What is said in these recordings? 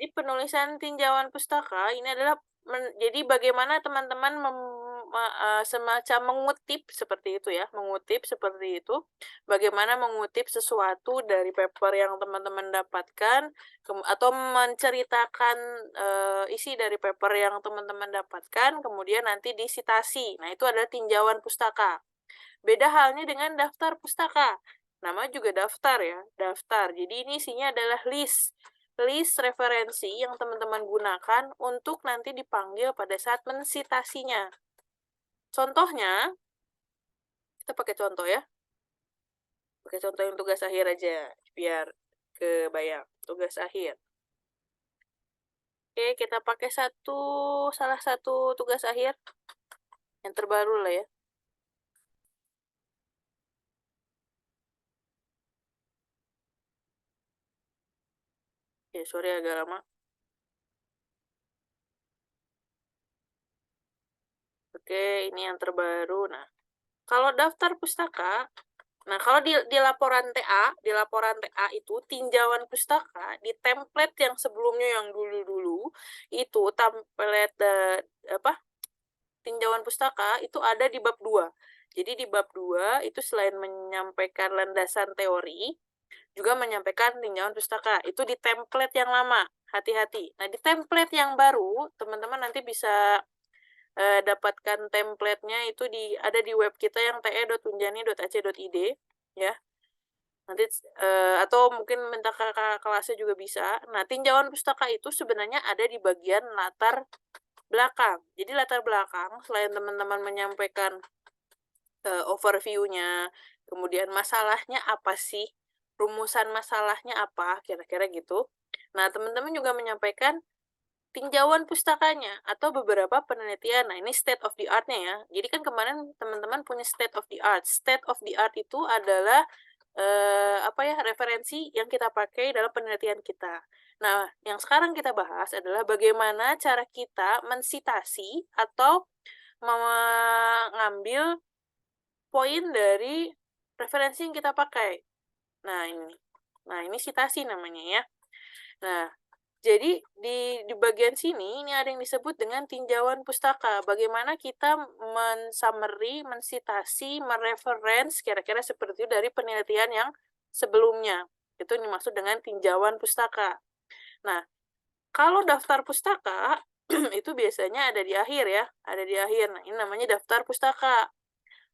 Jadi penulisan tinjauan pustaka ini adalah jadi bagaimana teman-teman semacam mengutip seperti itu ya, mengutip seperti itu, bagaimana mengutip sesuatu dari paper yang teman-teman dapatkan, atau menceritakan, isi dari paper yang teman-teman dapatkan, kemudian nanti disitasi. Nah, itu adalah tinjauan pustaka. Beda halnya dengan daftar pustaka. Nama juga daftar ya, daftar. Jadi ini isinya adalah list. List referensi yang teman-teman gunakan untuk nanti dipanggil pada saat mensitasinya. Contohnya, kita pakai contoh ya. Pakai contoh yang tugas akhir aja, biar kebayang. Tugas akhir. Oke, kita pakai salah satu tugas akhir yang terbaru lah ya. Ya, sorry agak lama. Oke, ini yang terbaru. Nah, kalau daftar pustaka, nah kalau di laporan TA itu tinjauan pustaka di template yang sebelumnya yang dulu-dulu itu template tinjauan pustaka itu ada di bab 2. Jadi di bab 2 itu selain menyampaikan landasan teori, juga menyampaikan tinjauan pustaka. Itu di template yang lama, hati-hati. Nah, di template yang baru, teman-teman nanti bisa dapatkan template-nya itu ada di web kita yang te.unjani.ac.id ya. Nanti atau mungkin minta kakak kelasnya juga bisa. Nah, tinjauan pustaka itu sebenarnya ada di bagian latar belakang. Jadi latar belakang selain teman-teman menyampaikan overview-nya, kemudian masalahnya apa sih, rumusan masalahnya apa, kira-kira gitu. Nah, teman-teman juga menyampaikan tinjauan pustakanya atau beberapa penelitian. Nah, ini state of the art-nya ya. Jadi kan kemarin teman-teman punya state of the art. State of the art itu adalah referensi yang kita pakai dalam penelitian kita. Nah, yang sekarang kita bahas adalah bagaimana cara kita mensitasi atau mengambil poin dari referensi yang kita pakai. Nah, ini. Nah, ini sitasi namanya ya. Nah, jadi di bagian sini ini ada yang disebut dengan tinjauan pustaka. Bagaimana kita men-summary, mensitasi, mereference kira-kira seperti itu dari penelitian yang sebelumnya. Itu dimaksud dengan tinjauan pustaka. Nah, kalau daftar pustaka itu biasanya ada di akhir ya, ada di akhir. Nah, ini namanya daftar pustaka.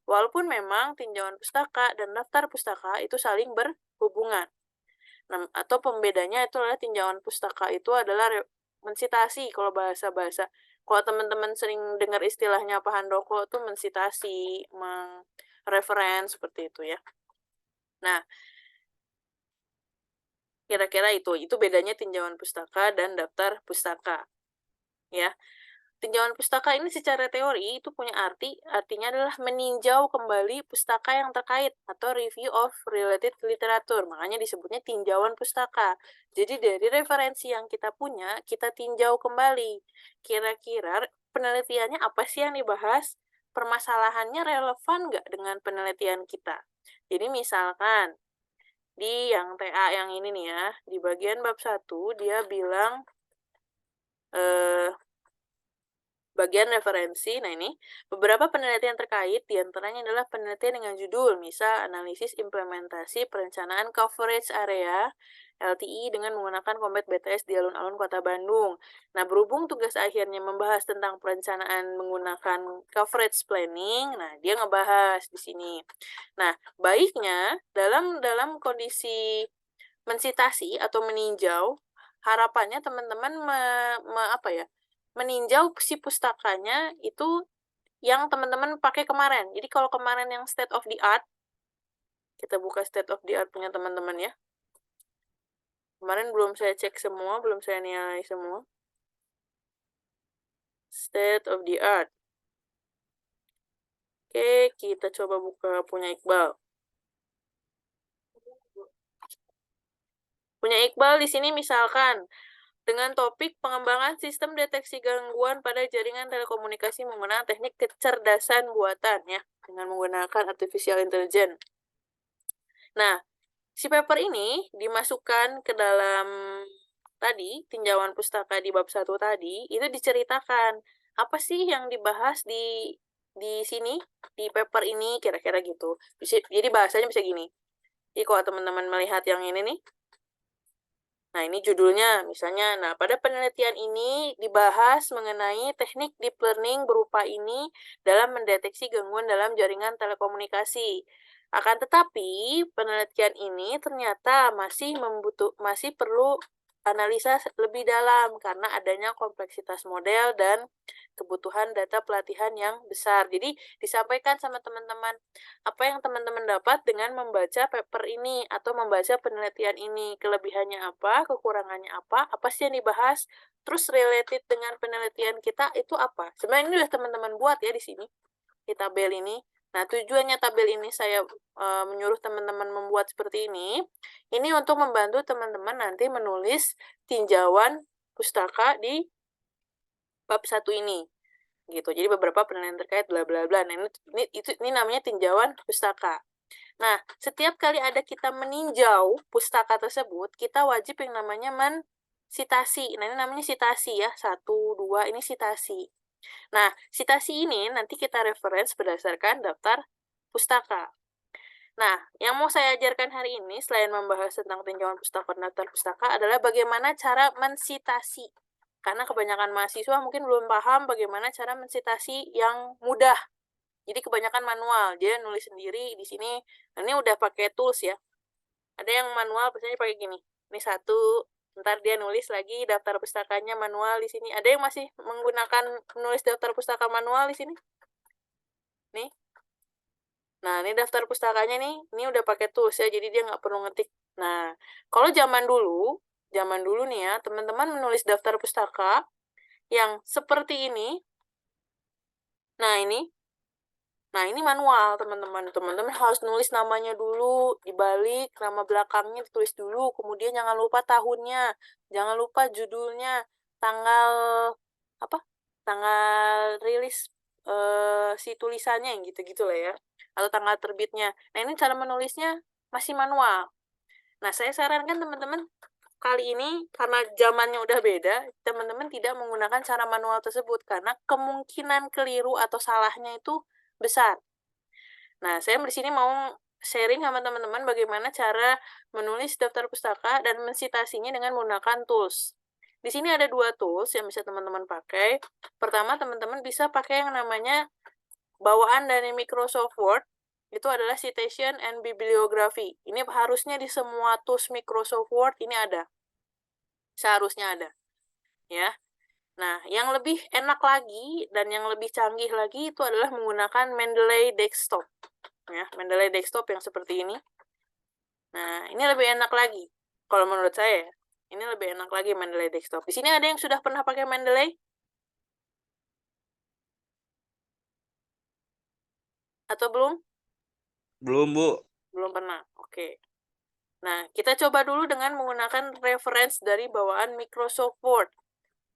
Walaupun memang tinjauan pustaka dan daftar pustaka itu saling berhubungan. Nah, atau pembedanya itu adalah tinjauan pustaka itu adalah mensitasi kalau bahasa-bahasa. Kalau teman-teman sering dengar istilahnya Pak Handoko itu mensitasi, reference seperti itu ya. Nah, kira-kira itu bedanya tinjauan pustaka dan daftar pustaka. Ya. Tinjauan pustaka ini secara teori itu punya artinya adalah meninjau kembali pustaka yang terkait atau review of related literature. Makanya disebutnya tinjauan pustaka. Jadi dari referensi yang kita punya, kita tinjau kembali. Kira-kira penelitiannya apa sih yang dibahas? Permasalahannya relevan nggak dengan penelitian kita? Jadi misalkan di yang TA yang ini nih ya, di bagian bab 1 dia bilang bagian referensi, nah ini, beberapa penelitian terkait diantaranya adalah penelitian dengan judul, misal analisis implementasi perencanaan coverage area LTI dengan menggunakan Combat BTS di alun-alun Kota Bandung. Nah, berhubung tugas akhirnya membahas tentang perencanaan menggunakan coverage planning, nah dia ngebahas di sini. Nah, baiknya dalam kondisi mensitasi atau meninjau, harapannya teman-teman meninjau si pustakanya itu yang teman-teman pakai kemarin. Jadi kalau kemarin yang state of the art, kita buka state of the art punya teman-teman ya. Kemarin belum saya cek semua, belum saya nilai semua. State of the art. Oke, kita coba buka punya Iqbal. Punya Iqbal di sini misalkan dengan topik pengembangan sistem deteksi gangguan pada jaringan telekomunikasi menggunakan teknik kecerdasan buatan ya, dengan menggunakan artificial intelligence. Nah, si paper ini dimasukkan ke dalam tadi, tinjauan pustaka di bab 1 tadi, itu diceritakan, apa sih yang dibahas di sini, di paper ini, kira-kira gitu. Jadi bahasanya bisa gini, jadi kalau teman-teman melihat yang ini nih, nah ini judulnya misalnya, nah pada penelitian ini dibahas mengenai teknik deep learning berupa ini dalam mendeteksi gangguan dalam jaringan telekomunikasi. Akan tetapi, penelitian ini ternyata masih perlu analisa lebih dalam karena adanya kompleksitas model dan kebutuhan data pelatihan yang besar. Jadi disampaikan sama teman-teman, apa yang teman-teman dapat dengan membaca paper ini atau membaca penelitian ini, kelebihannya apa, kekurangannya apa sih yang dibahas, terus related dengan penelitian kita itu apa. Sebenarnya ini udah teman-teman buat ya di sini, di tabel ini. Nah, tujuannya tabel ini saya menyuruh teman-teman membuat seperti ini untuk membantu teman-teman nanti menulis tinjauan pustaka di bab 1 ini, gitu. Jadi beberapa penelitian terkait bla bla bla. Nah, ini namanya tinjauan pustaka. Nah, setiap kali ada kita meninjau pustaka tersebut, kita wajib yang namanya mensitasi. Nah, ini namanya sitasi ya, 1, 2, ini sitasi. Nah, sitasi ini nanti kita reference berdasarkan daftar pustaka. Nah, yang mau saya ajarkan hari ini selain membahas tentang tinjauan pustaka dan daftar pustaka adalah bagaimana cara mensitasi. Karena kebanyakan mahasiswa mungkin belum paham bagaimana cara mensitasi yang mudah. Jadi kebanyakan manual, dia nulis sendiri di sini. Nah, ini udah pakai tools ya. Ada yang manual biasanya pakai gini. Ini 1, ntar dia nulis lagi daftar pustakanya manual di sini. Ada yang masih menggunakan menulis daftar pustaka manual di sini? Nih. Nah, ini daftar pustakanya nih, ini udah pakai tools ya, jadi dia nggak perlu ngetik. Nah, kalau zaman dulu nih ya, teman-teman menulis daftar pustaka yang seperti ini. Nah, ini manual, teman-teman. Teman-teman harus nulis namanya dulu, dibalik, nama belakangnya ditulis dulu, kemudian jangan lupa tahunnya, jangan lupa judulnya, tanggal apa? Tanggal rilis si tulisannya yang gitu-gitu lah ya. Atau tanggal terbitnya. Nah, ini cara menulisnya masih manual. Nah, saya sarankan teman-teman kali ini karena zamannya udah beda, teman-teman tidak menggunakan cara manual tersebut karena kemungkinan keliru atau salahnya itu besar. Nah, saya di sini mau sharing sama teman-teman bagaimana cara menulis daftar pustaka dan mensitasinya dengan menggunakan tools. Di sini ada 2 tools yang bisa teman-teman pakai. Pertama, teman-teman bisa pakai yang namanya bawaan dari Microsoft Word, itu adalah citation and bibliography. Ini harusnya di semua tools Microsoft Word ini ada. Seharusnya ada, ya. Nah, yang lebih enak lagi dan yang lebih canggih lagi itu adalah menggunakan Mendeley Desktop. Ya, Mendeley Desktop yang seperti ini. Nah, ini lebih enak lagi. Kalau menurut saya, ini lebih enak lagi Mendeley Desktop. Di sini ada yang sudah pernah pakai Mendeley? Atau belum? Belum, Bu. Belum pernah. Oke. Nah, kita coba dulu dengan menggunakan reference dari bawaan Microsoft Word.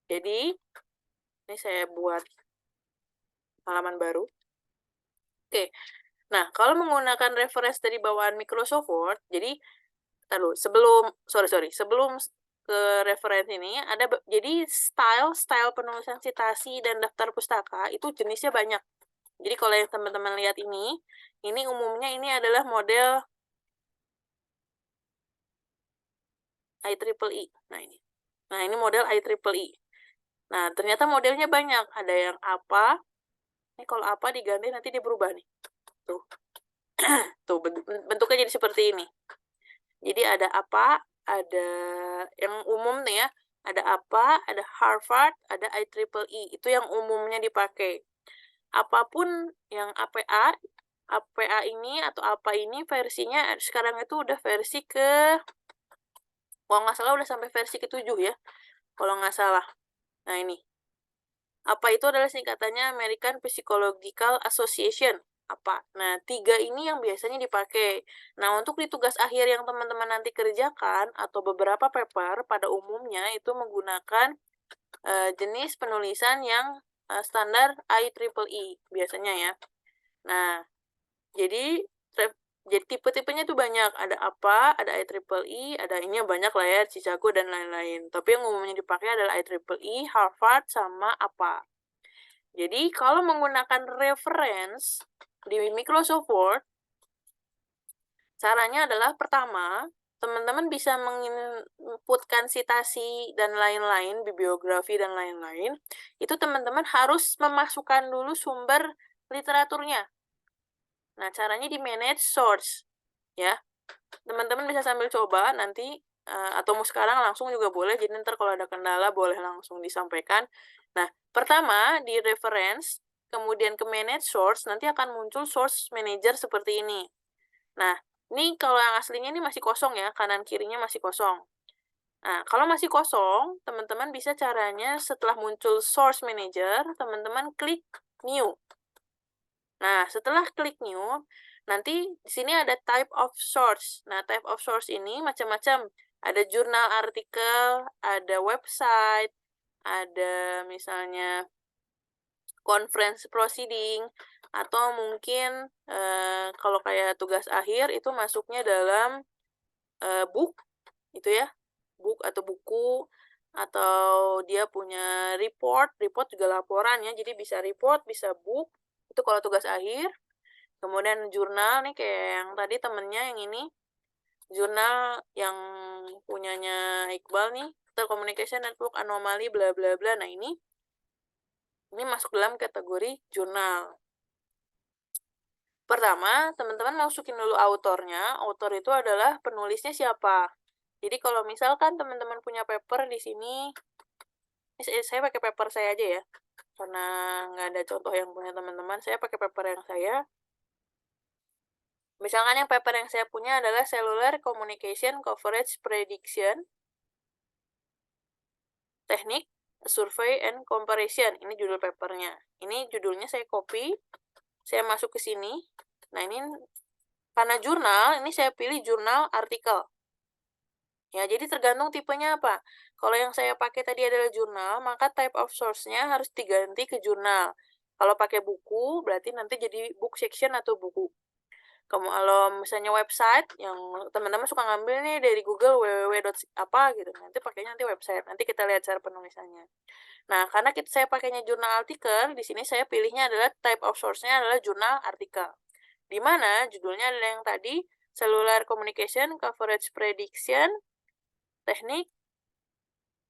Jadi, ini saya buat halaman baru. Oke. Nah, kalau menggunakan reference dari bawaan Microsoft Word, jadi sebelum ke referensi ini jadi style penulisan citasi dan daftar pustaka itu jenisnya banyak. Jadi kalau yang teman-teman lihat ini umumnya ini adalah model IEEE. Nah, ini model IEEE. Nah, ternyata modelnya banyak. Ada yang apa? Ini kalau apa diganti nanti dia berubah nih. Tuh. Tuh bentuknya jadi seperti ini. Jadi ada apa, ada yang umum nih ya, ada apa, ada Harvard, ada IEEE. Itu yang umumnya dipakai. Apapun yang APA ini atau apa ini versinya sekarang itu udah versi kalau nggak salah udah sampai versi ke-7 ya, kalau nggak salah. Nah ini, apa itu adalah singkatannya American Psychological Association. Apa? Nah, 3 ini yang biasanya dipakai. Nah, untuk di tugas akhir yang teman-teman nanti kerjakan atau beberapa paper pada umumnya itu menggunakan jenis penulisan yang standar IEEE biasanya ya. Nah, jadi Jadi tipe-tipenya tuh banyak, ada APA, ada IEEE, ada ini banyak lah ya, Chicago dan lain-lain. Tapi yang umumnya dipakai adalah IEEE, Harvard, sama APA. Jadi kalau menggunakan reference di Microsoft Word, caranya adalah pertama, teman-teman bisa menginputkan sitasi dan lain-lain, bibliografi dan lain-lain, itu teman-teman harus memasukkan dulu sumber literaturnya. Nah, caranya di manage source, ya. Teman-teman bisa sambil coba nanti, atau mau sekarang langsung juga boleh, jadi ntar kalau ada kendala boleh langsung disampaikan. Nah, pertama di reference, kemudian ke manage source, nanti akan muncul source manager seperti ini. Nah, ini kalau yang aslinya ini masih kosong ya, kanan kirinya masih kosong. Nah, kalau masih kosong, teman-teman bisa caranya setelah muncul source manager, teman-teman klik new. Nah, setelah klik new, nanti di sini ada type of source. Nah, type of source ini macam-macam. Ada jurnal artikel, ada website, ada misalnya conference proceeding, atau mungkin kalau kayak tugas akhir itu masuknya dalam book, itu ya, book atau buku, atau dia punya report, report juga laporan ya, jadi bisa report, bisa book, itu kalau tugas akhir. Kemudian jurnal nih kayak yang tadi temennya yang ini, jurnal yang punyanya Iqbal nih, Telecommunication Network Anomaly bla bla bla. Nah, ini masuk dalam kategori jurnal. Pertama, teman-teman masukin dulu autornya. Autor itu adalah penulisnya siapa. Jadi kalau misalkan teman-teman punya paper di sini, ini saya pakai paper saya aja ya, karena nggak ada contoh yang punya teman-teman, saya pakai paper yang saya. Misalkan yang paper yang saya punya adalah Cellular Communication Coverage Prediction, Teknik, Survey and Comparison. Ini judul papernya. Ini judulnya saya copy, saya masuk ke sini. Nah, ini karena jurnal, ini saya pilih jurnal artikel. Ya, jadi tergantung tipenya apa. Kalau yang saya pakai tadi adalah jurnal, maka type of source-nya harus diganti ke jurnal. Kalau pakai buku, berarti nanti jadi book section atau buku. Kalau misalnya website yang teman-teman suka ngambil nih dari Google apa gitu, nanti pakainya nanti website. Nanti kita lihat cara penulisannya. Nah, karena saya pakainya jurnal artikel, di sini saya pilihnya adalah type of source-nya adalah jurnal artikel. Di mana judulnya adalah yang tadi Cellular Communication Coverage Prediction, Teknik,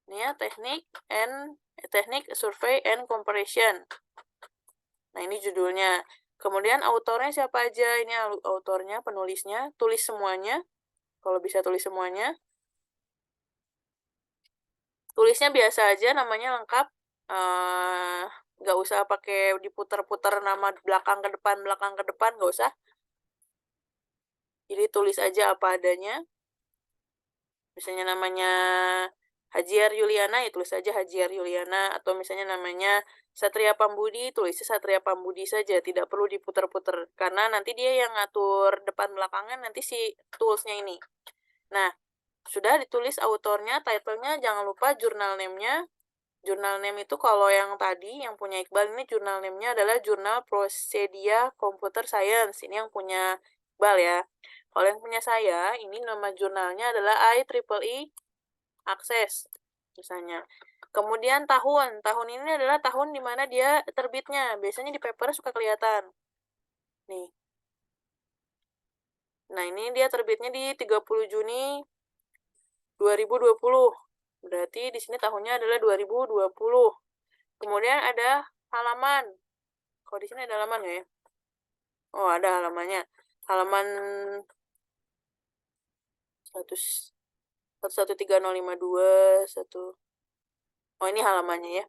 ini ya, Teknik Survey and Comparison. Nah, ini judulnya. Kemudian autornya siapa aja? Ini autornya, penulisnya, tulis semuanya. Kalau bisa tulis semuanya. Tulisnya biasa aja, namanya lengkap. Nggak usah pakai diputar-putar nama belakang ke depan, nggak usah. Jadi tulis aja apa adanya. Misalnya namanya Hajiar Yuliana, ya tulis saja Hajiar Yuliana. Atau misalnya namanya Satria Pambudi, tulisnya Satria Pambudi saja, tidak perlu diputar-putar. Karena nanti dia yang ngatur depan belakangnya, nanti si toolsnya ini. Nah, sudah ditulis autornya, title-nya, jangan lupa jurnal name-nya. Jurnal name itu kalau yang tadi, yang punya Iqbal ini jurnal name-nya adalah Jurnal Procedia Computer Science. Ini yang punya Iqbal ya. Kalau yang punya saya, ini nama jurnalnya adalah IEEE Access, misalnya. Kemudian tahun. Tahun ini adalah tahun di mana dia terbitnya. Biasanya di paper suka kelihatan. Nih. Nah, ini dia terbitnya di 30 Juni 2020. Berarti di sini tahunnya adalah 2020. Kemudian ada halaman. Kalau di sini ada halaman nggak ya? Oh, ada halamannya. Halaman 113052, Oh, ini halamannya ya.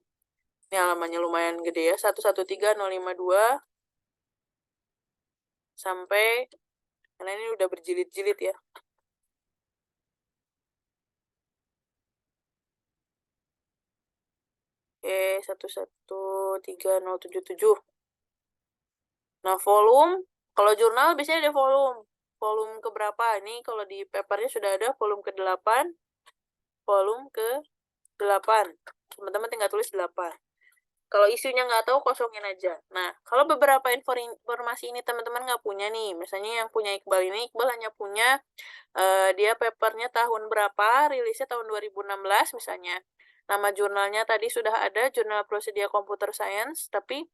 Ini halamannya lumayan gede ya. 113052 sampai, karena ini udah berjilid-jilid ya. Oke, 113077. Nah, volume, kalau jurnal biasanya ada volume. Volume keberapa? Ini kalau di papernya sudah ada volume ke-8, volume ke-8. Teman-teman tinggal tulis 8. Kalau isunya nggak tahu, kosongin aja. Nah, kalau beberapa informasi ini teman-teman nggak punya nih, misalnya yang punya Iqbal ini, Iqbal hanya punya, dia papernya tahun berapa, rilisnya tahun 2016 misalnya. Nama jurnalnya tadi sudah ada, Jurnal Prosedia Computer Science, tapi,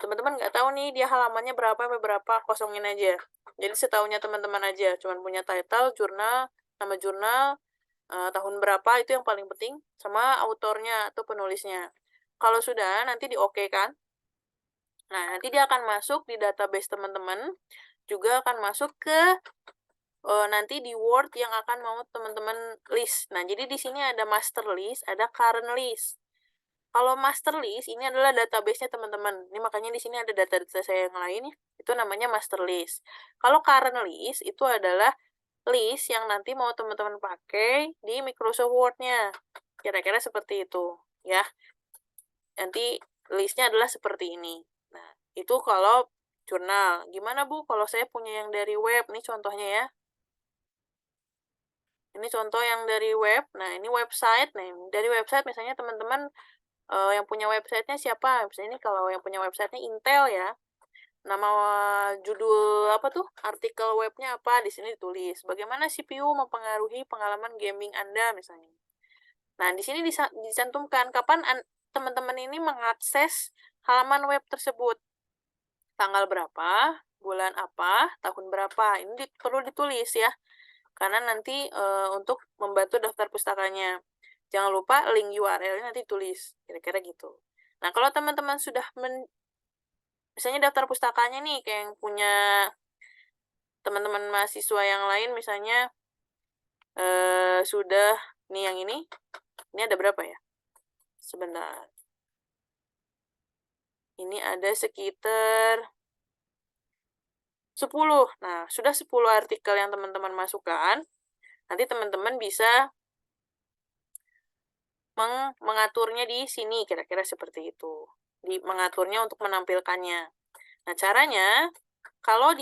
teman-teman nggak tahu nih dia halamannya berapa sampai berapa, kosongin aja. Jadi setahunya teman-teman aja, cuman punya title, jurnal, nama jurnal, tahun berapa, itu yang paling penting, sama autornya atau penulisnya. Kalau sudah, nanti di-okekan. Nah, nanti dia akan masuk di database teman-teman, juga akan masuk ke, nanti di Word yang akan mau teman-teman list. Nah, jadi di sini ada master list, ada current list. Kalau master list ini adalah database-nya teman-teman. Ini makanya di sini ada data-data saya yang lain ya, itu namanya master list. Kalau current list itu adalah list yang nanti mau teman-teman pakai di Microsoft Word-nya. Kira-kira seperti itu, ya. Nanti list-nya adalah seperti ini. Nah, itu kalau jurnal. Gimana, Bu, kalau saya punya yang dari web? Ini contohnya ya. Ini contoh yang dari web. Nah, ini website. Nah, dari website misalnya teman-teman, yang punya website-nya siapa? Misalnya ini kalau yang punya website-nya Intel ya. Nama judul apa tuh, artikel webnya apa, di sini ditulis. Bagaimana CPU mempengaruhi pengalaman gaming Anda misalnya. Nah, di sini dicantumkan kapan teman-teman ini mengakses halaman web tersebut. Tanggal berapa, bulan apa, tahun berapa. Ini perlu ditulis ya. Karena nanti untuk membantu daftar pustakanya. Jangan lupa link URL-nya nanti tulis. Kira-kira gitu. Nah, kalau teman-teman sudah misalnya daftar pustakanya nih, kayak yang punya teman-teman mahasiswa yang lain misalnya, sudah nih yang ini ada berapa ya? Sebentar. Ini ada sekitar 10. Nah, sudah 10 artikel yang teman-teman masukkan, nanti teman-teman bisa mengaturnya di sini, kira-kira seperti itu. Mengaturnya untuk menampilkannya. Nah, caranya, kalau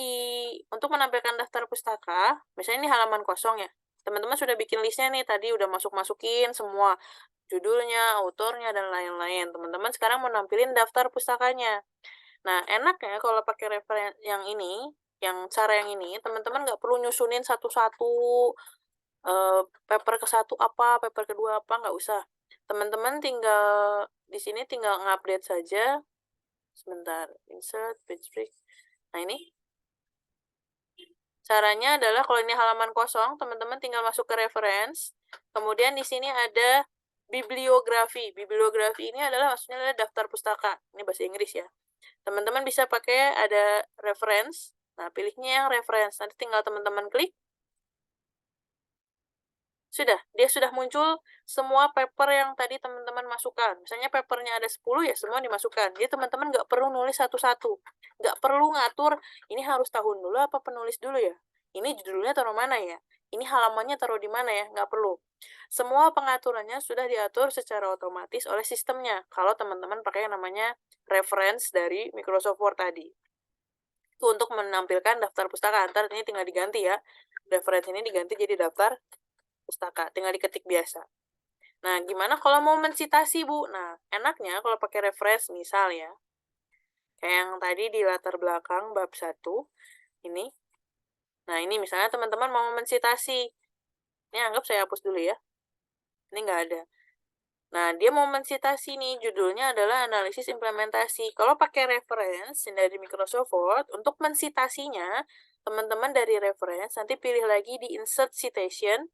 untuk menampilkan daftar pustaka, misalnya ini halaman kosong ya, teman-teman sudah bikin listnya nih, tadi udah masukin semua, judulnya, autornya, dan lain-lain. Teman-teman sekarang mau nampilin daftar pustakanya. Nah, enaknya kalau pakai yang ini, yang cara yang ini, teman-teman nggak perlu nyusunin satu-satu, paper ke satu apa, paper kedua apa, nggak usah. Teman-teman tinggal di sini tinggal ngupdate saja. Sebentar, insert, page break. Nah, ini caranya adalah kalau ini halaman kosong, teman-teman tinggal masuk ke reference, kemudian di sini ada bibliografi. Bibliografi ini maksudnya adalah daftar pustaka. Ini bahasa Inggris ya. Teman-teman bisa pakai ada reference. Nah, pilihnya yang reference. Nanti tinggal teman-teman klik. Dia sudah muncul semua paper yang tadi teman-teman masukkan. Misalnya papernya ada 10 ya semua dimasukkan. Jadi teman-teman nggak perlu nulis satu-satu. Nggak perlu ngatur, ini harus tahun dulu apa penulis dulu ya? Ini judulnya taruh mana ya? Ini halamannya taruh di mana ya? Nggak perlu. Semua pengaturannya sudah diatur secara otomatis oleh sistemnya. Kalau teman-teman pakai yang namanya reference dari Microsoft Word tadi. Itu untuk menampilkan daftar pustaka. Ntar ini tinggal diganti ya. Reference ini diganti jadi daftar pustaka, tinggal diketik biasa. Nah, gimana kalau mau mensitasi, Bu? Nah, enaknya kalau pakai reference misal ya, kayak yang tadi di latar belakang bab 1, ini. Nah, ini misalnya teman-teman mau mensitasi. Ini anggap saya hapus dulu ya. Ini nggak ada. Nah, dia mau mensitasi nih, judulnya adalah analisis implementasi. Kalau pakai reference dari Microsoft Word, untuk mensitasinya, teman-teman dari reference, nanti pilih lagi di insert citation.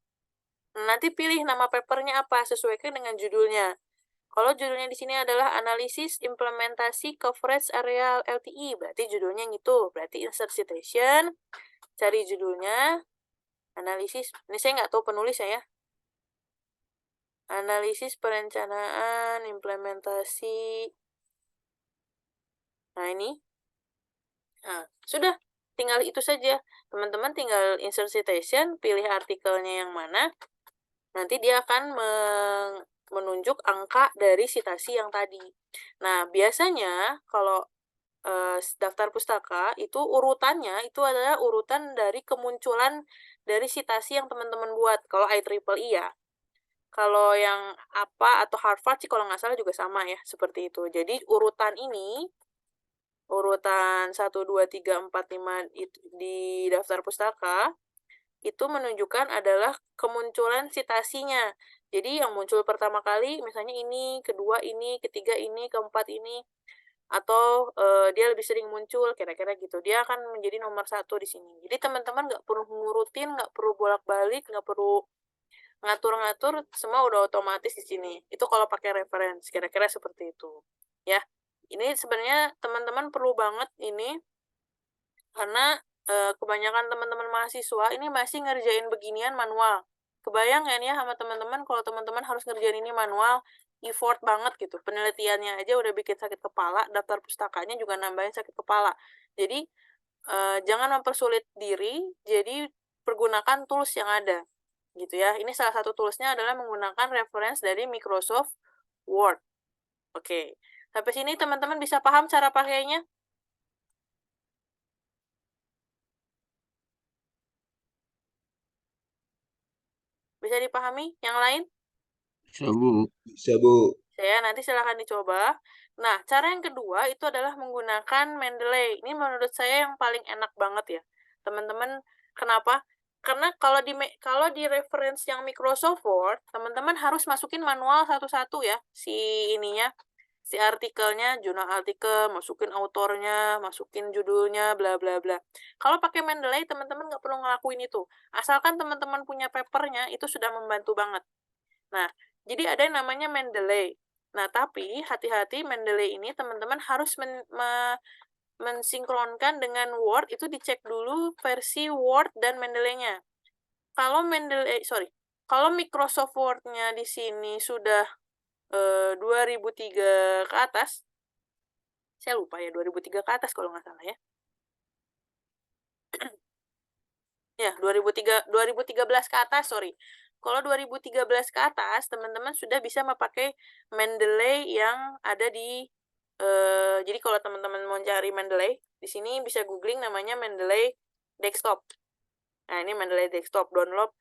Nanti pilih nama papernya apa, sesuaikan dengan judulnya. Kalau judulnya di sini adalah analisis implementasi coverage area LTE, berarti judulnya yang itu. Berarti insert citation, cari judulnya, analisis, ini saya nggak tahu penulisnya ya. Analisis perencanaan, implementasi. Nah, ini. Nah, sudah. Tinggal itu saja. Teman-teman tinggal insert citation, pilih artikelnya yang mana. Nanti dia akan menunjuk angka dari citasi yang tadi. Nah, biasanya kalau daftar pustaka itu urutannya itu adalah urutan dari kemunculan dari citasi yang teman-teman buat. Kalau IEEE ya. Kalau yang apa atau Harvard sih kalau nggak salah juga sama ya, seperti itu. Jadi urutan ini, urutan 1, 2, 3, 4, 5 di daftar pustaka, itu menunjukkan adalah kemunculan citasinya. Jadi yang muncul pertama kali misalnya ini, kedua ini, ketiga ini, keempat ini, atau, dia lebih sering muncul, kira-kira gitu. Dia akan menjadi nomor satu di sini. Jadi teman-teman nggak perlu ngurutin, nggak perlu bolak-balik, nggak perlu ngatur-ngatur, semua udah otomatis di sini. Itu kalau pakai reference, kira-kira seperti itu, ya. Ini sebenarnya teman-teman perlu banget ini, karena, kebanyakan teman-teman mahasiswa ini masih ngerjain beginian manual. Kebayang kan ya sama teman-teman kalau teman-teman harus ngerjain ini manual, effort banget gitu, penelitiannya aja udah bikin sakit kepala, daftar pustakanya juga nambahin sakit kepala. Jadi, jangan mempersulit diri, jadi pergunakan tools yang ada, gitu ya. Ini salah satu toolsnya adalah menggunakan reference dari Microsoft Word. Oke, sampai sini teman-teman bisa paham cara pakainya? Bisa dipahami? Yang lain? Bisa, Bu. Bisa, Bu. Ya, nanti silahkan dicoba. Nah, cara yang kedua itu adalah menggunakan Mendeley. Ini menurut saya yang paling enak banget ya. Teman-teman, kenapa? Karena kalau di reference yang Microsoft Word, teman-teman harus masukin manual satu-satu ya, si ininya, si artikelnya, jurnal artikel, masukin autornya, masukin judulnya, bla bla bla. Kalau pakai Mendeley, teman-teman nggak perlu ngelakuin itu. Asalkan teman-teman punya papernya, itu sudah membantu banget. Nah, jadi ada yang namanya Mendeley. Nah, tapi hati-hati Mendeley ini teman-teman harus mensinkronkan dengan Word, itu dicek dulu versi Word dan Mendeley-nya. Kalau kalau Microsoft Word-nya di sini sudah 2003 ke atas, saya lupa ya 2003 ke atas kalau nggak salah ya. Ya, 2013 ke atas, sorry. Kalau 2013 ke atas, teman-teman sudah bisa memakai Mendeley yang ada di jadi kalau teman-teman mau cari Mendeley, di sini bisa googling namanya Mendeley Desktop. Nah, ini Mendeley Desktop, download.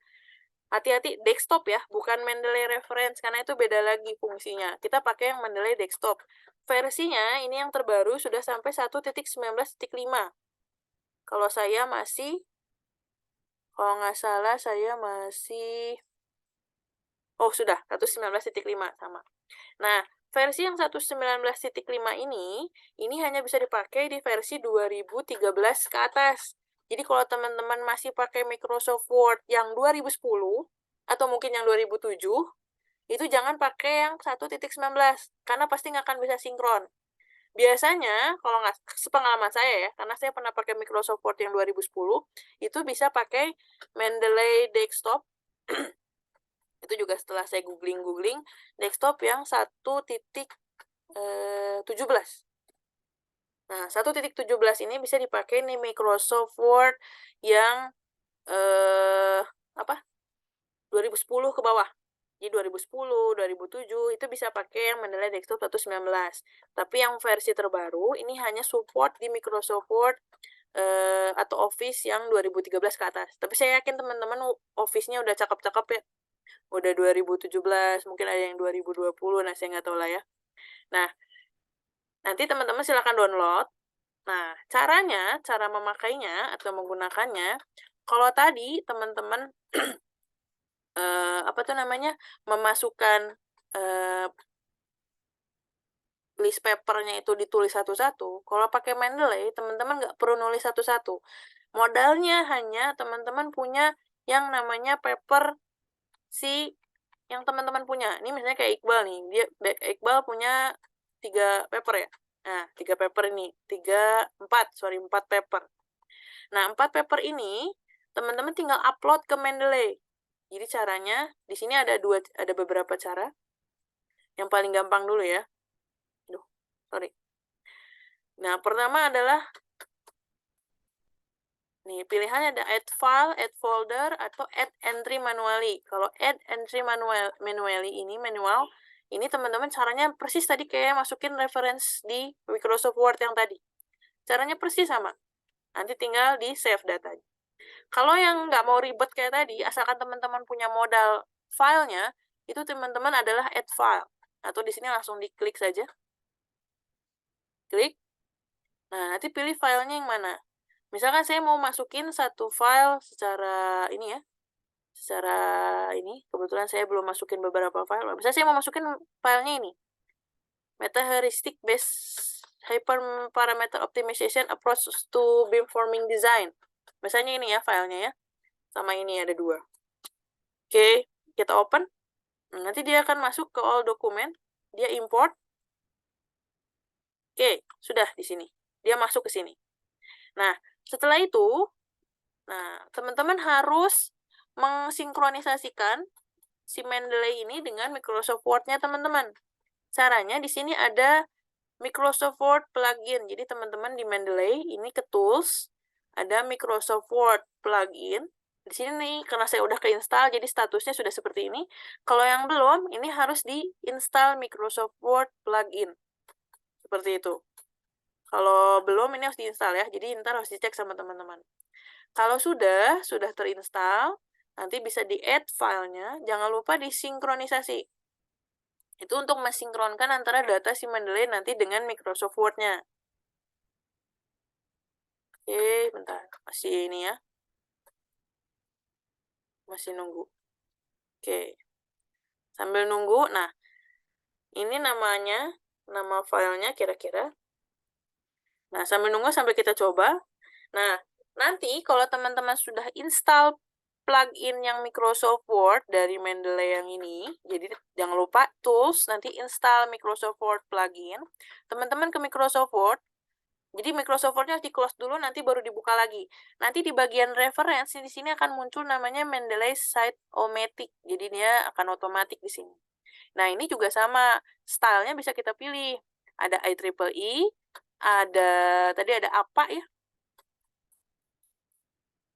Hati-hati, desktop ya, bukan Mendeley Reference, karena itu beda lagi fungsinya. Kita pakai yang Mendeley Desktop. Versinya, ini yang terbaru, sudah sampai 1.19.5. Kalau saya masih Kalau nggak salah saya masih sudah 1.19.5 sama. Nah, versi yang 1.19.5 ini hanya bisa dipakai di versi 2013 ke atas. Jadi kalau teman-teman masih pakai Microsoft Word yang 2010 atau mungkin yang 2007, itu jangan pakai yang 1.19 karena pasti nggak akan bisa sinkron. Biasanya kalau nggak sepengalaman saya ya, karena saya pernah pakai Microsoft Word yang 2010, itu bisa pakai Mendeley Desktop. Itu juga setelah saya googling-googling, desktop yang 1.17. Nah, 1.17 ini bisa dipakai di Microsoft Word yang apa? 2010 ke bawah. Jadi 2010, 2007 itu bisa pakai yang Mendeley Desktop 1.19. Tapi yang versi terbaru ini hanya support di Microsoft Word atau Office yang 2013 ke atas. Tapi saya yakin teman-teman Office-nya udah cakep-cakep ya. Udah 2017, mungkin ada yang 2020, nah saya nggak tahu lah ya. Nah, nanti teman-teman silakan download. Nah, cara memakainya atau menggunakannya, kalau tadi teman-teman apa tuh namanya, memasukkan, list papernya itu ditulis satu-satu, kalau pakai Mendeley teman-teman nggak perlu nulis satu-satu. Modalnya hanya teman-teman punya yang namanya paper si yang teman-teman punya. Ini misalnya kayak Iqbal nih, Iqbal punya 3 paper ya. Nah, 3 paper ini, 4 paper. Nah, 4 paper ini teman-teman tinggal upload ke Mendeley. Jadi caranya di sini ada beberapa cara. Yang paling gampang dulu ya. Aduh, sorry. Nah, pertama adalah nih, pilihannya ada add file, add folder, atau add entry manually. Kalau add entry manually ini manual, ini teman-teman caranya persis tadi kayak masukin reference di Microsoft Word yang tadi. Caranya persis sama. Nanti tinggal di save datanya. Kalau yang nggak mau ribet kayak tadi, asalkan teman-teman punya modal filenya, itu teman-teman adalah add file, atau di sini langsung diklik saja. Klik. Nah, nanti pilih filenya yang mana. Misalkan saya mau masukin satu file secara ini ya, secara ini, kebetulan saya belum masukin beberapa file. Misalnya saya mau masukin filenya ini, meta heuristic based hyperparameter optimization approach to beamforming design. Misalnya ini ya filenya ya, sama ini ada 2. Oke, kita open. Nah, nanti dia akan masuk ke all dokumen, dia import. Oke, sudah di sini. Dia masuk ke sini. Nah, setelah itu, nah, teman-teman harus mensinkronisasikan si Mendeley ini dengan Microsoft Word-nya teman-teman. Caranya di sini ada Microsoft Word plugin. Jadi teman-teman di Mendeley ini ke tools, ada Microsoft Word plugin. Di sini nih, karena saya udah keinstall, jadi statusnya sudah seperti ini. Kalau yang belum, ini harus diinstal Microsoft Word plugin. Seperti itu. Kalau belum, ini harus diinstal ya. Jadi ntar harus dicek sama teman-teman. Kalau sudah terinstall, nanti bisa di-add filenya. Jangan lupa disinkronisasi. Itu untuk mensinkronkan antara data si Mendeley nanti dengan Microsoft Word-nya. Oke, bentar. Masih ini ya. Masih nunggu. Oke. Sambil nunggu, nah, ini namanya, nama filenya kira-kira. Nah, sambil nunggu sambil kita coba. Nah, nanti kalau teman-teman sudah install plugin yang Microsoft Word dari Mendeley yang ini, jadi jangan lupa tools, nanti install Microsoft Word plugin. Teman-teman ke Microsoft Word, jadi Microsoft Word-nya harus di-close dulu, nanti baru dibuka lagi. Nanti di bagian reference, di sini akan muncul namanya Mendeley Site-O-Matic. Jadi dia akan otomatis di sini. Nah, ini juga sama, stylenya bisa kita pilih. Ada IEEE, tadi ada apa ya?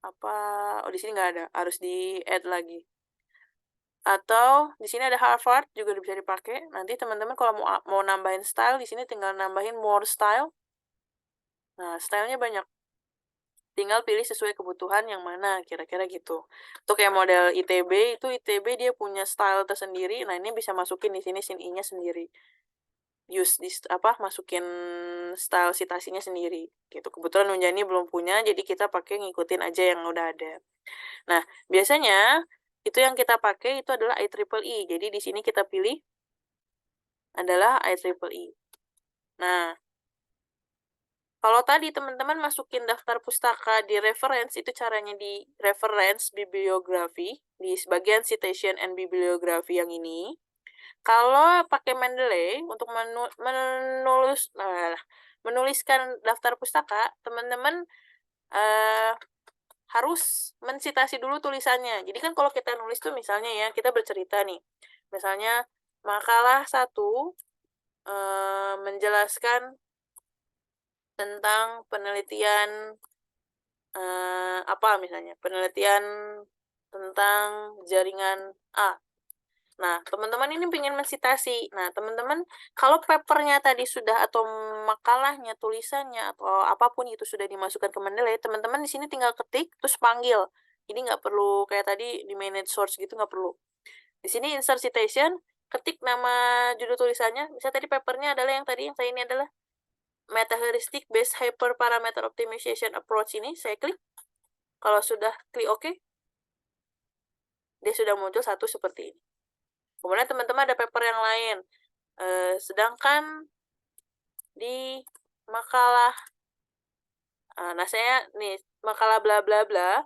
Apa, oh di sini nggak ada, harus di-add lagi. Atau di sini ada Harvard, juga bisa dipakai. Nanti teman-teman kalau mau nambahin style, di sini tinggal nambahin more style. Nah, stylenya banyak. Tinggal pilih sesuai kebutuhan yang mana, kira-kira gitu. Untuk yang model ITB, itu ITB dia punya style tersendiri. Nah, ini bisa masukin di sini sin i-nya sendiri. Masukin style citasinya sendiri. Gitu. Kebetulan Unjani belum punya, jadi kita pakai ngikutin aja yang udah ada. Nah, biasanya itu yang kita pakai itu adalah IEEE. Jadi di sini kita pilih adalah IEEE. Nah, kalau tadi teman-teman masukin daftar pustaka di reference, itu caranya di reference bibliografi, di bagian citation and bibliography yang ini. Kalau pakai Mendeley, untuk menuliskan daftar pustaka, teman-teman harus mensitasi dulu tulisannya. Jadi kan kalau kita nulis tuh misalnya ya, kita bercerita nih. Misalnya, makalah 1 menjelaskan tentang penelitian apa misalnya, penelitian tentang jaringan A. Nah, teman-teman ini ingin mensitasi. Nah, teman-teman kalau papernya tadi sudah atau makalahnya, tulisannya, atau apapun itu sudah dimasukkan ke Mendeley, teman-teman di sini tinggal ketik, terus panggil. Jadi nggak perlu kayak tadi di manage source gitu, nggak perlu. Di sini insert citation, ketik nama judul tulisannya. Misalnya tadi papernya adalah yang tadi, yang saya ini adalah meta heuristic based hyperparameter optimization approach ini, saya klik. Kalau sudah klik OK, dia sudah muncul satu seperti ini. Kemudian teman-teman ada paper yang lain. Sedangkan di makalah, nah saya nih, makalah bla bla bla,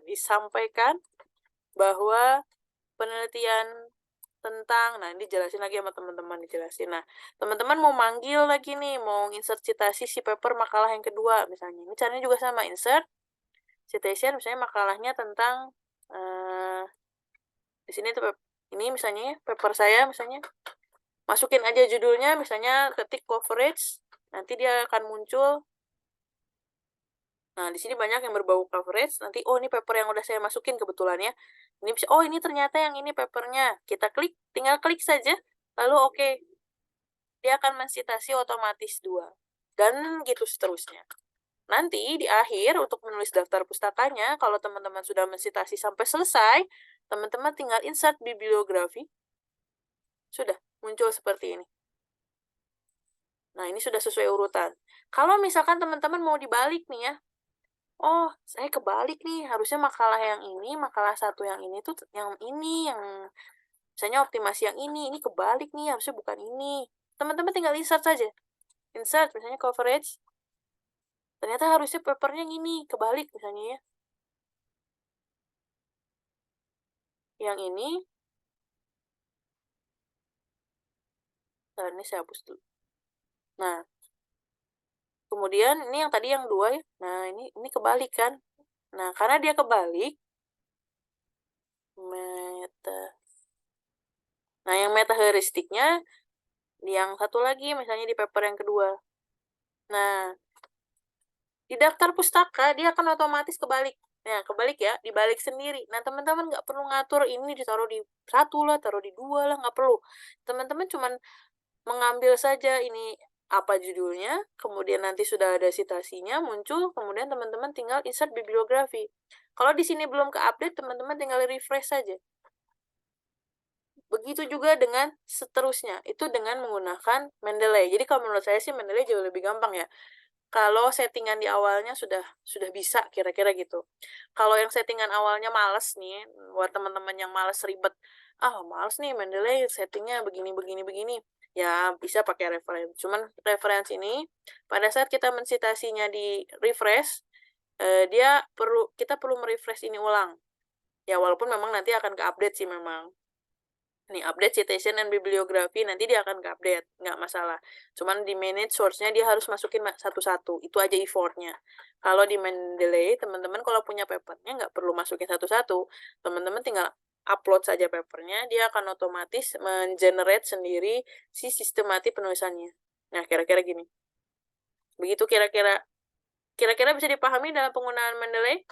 disampaikan bahwa penelitian tentang, nah ini dijelasin lagi sama teman-teman, dijelasin. Nah, teman-teman mau manggil lagi nih, mau insert citasi si paper makalah yang kedua misalnya. Ini caranya juga sama, insert citation, misalnya makalahnya tentang di sini tuh ini misalnya paper saya misalnya. Masukin aja judulnya, misalnya ketik coverage, nanti dia akan muncul. Nah, di sini banyak yang berbau coverage, nanti oh ini paper yang udah saya masukin kebetulan ya. Ini bisa, oh ini ternyata yang ini papernya. Kita klik, tinggal klik saja, lalu oke. Dia akan mensitasi otomatis 2. Dan gitu seterusnya. nanti di akhir untuk menulis daftar pustakanya, kalau teman-teman sudah mensitasi sampai selesai, teman-teman tinggal insert bibliografi. Sudah, muncul seperti ini. Nah, ini sudah sesuai urutan. Kalau misalkan teman-teman mau dibalik nih ya, oh, saya kebalik nih, harusnya makalah yang ini, makalah satu yang ini tuh yang ini, yang misalnya optimasi yang ini kebalik nih, harusnya bukan ini. Teman-teman tinggal insert saja. Insert, misalnya coverage, ternyata harusnya papernya yang ini, kebalik misalnya ya. Yang ini, ini saya hapus dulu. Nah, kemudian ini yang tadi yang 2 ya, nah ini kebalik kan. Nah, karena dia kebalik, meta nah yang meta heuristiknya yang satu lagi, misalnya di paper yang kedua. Nah, di daftar pustaka dia akan otomatis kebalik. Nah, kebalik ya, dibalik sendiri. Nah, teman-teman nggak perlu ngatur ini ditaruh di 1 lah, taruh di 2 lah, nggak perlu. Teman-teman cuman mengambil saja ini apa judulnya, kemudian nanti sudah ada citasinya muncul, kemudian teman-teman tinggal insert bibliografi. Kalau di sini belum ke-update, teman-teman tinggal refresh saja. Begitu juga dengan seterusnya, itu dengan menggunakan Mendeley. Jadi kalau menurut saya sih Mendeley jauh lebih gampang ya. Kalau settingan di awalnya sudah bisa kira-kira gitu. Kalau yang settingan awalnya males nih, buat teman-teman yang males ribet, "Ah, males nih Mendeley settingnya begini begini begini." Ya bisa pakai reference. Cuman reference ini pada saat kita mensitasinya di refresh, kita perlu me-refresh ini ulang. Ya walaupun memang nanti akan ke-update sih memang. Nih, update citation and bibliografi, nanti dia akan ke-update, nggak masalah. Cuman di manage source-nya dia harus masukin satu-satu, itu aja effort-nya. Kalau di Mendeley, teman-teman kalau punya paper-nya nggak perlu masukin satu-satu, teman-teman tinggal upload saja paper-nya, dia akan otomatis men-generate sendiri si sistematik penulisannya. Nah, kira-kira gini. Begitu kira-kira bisa dipahami dalam penggunaan Mendeley?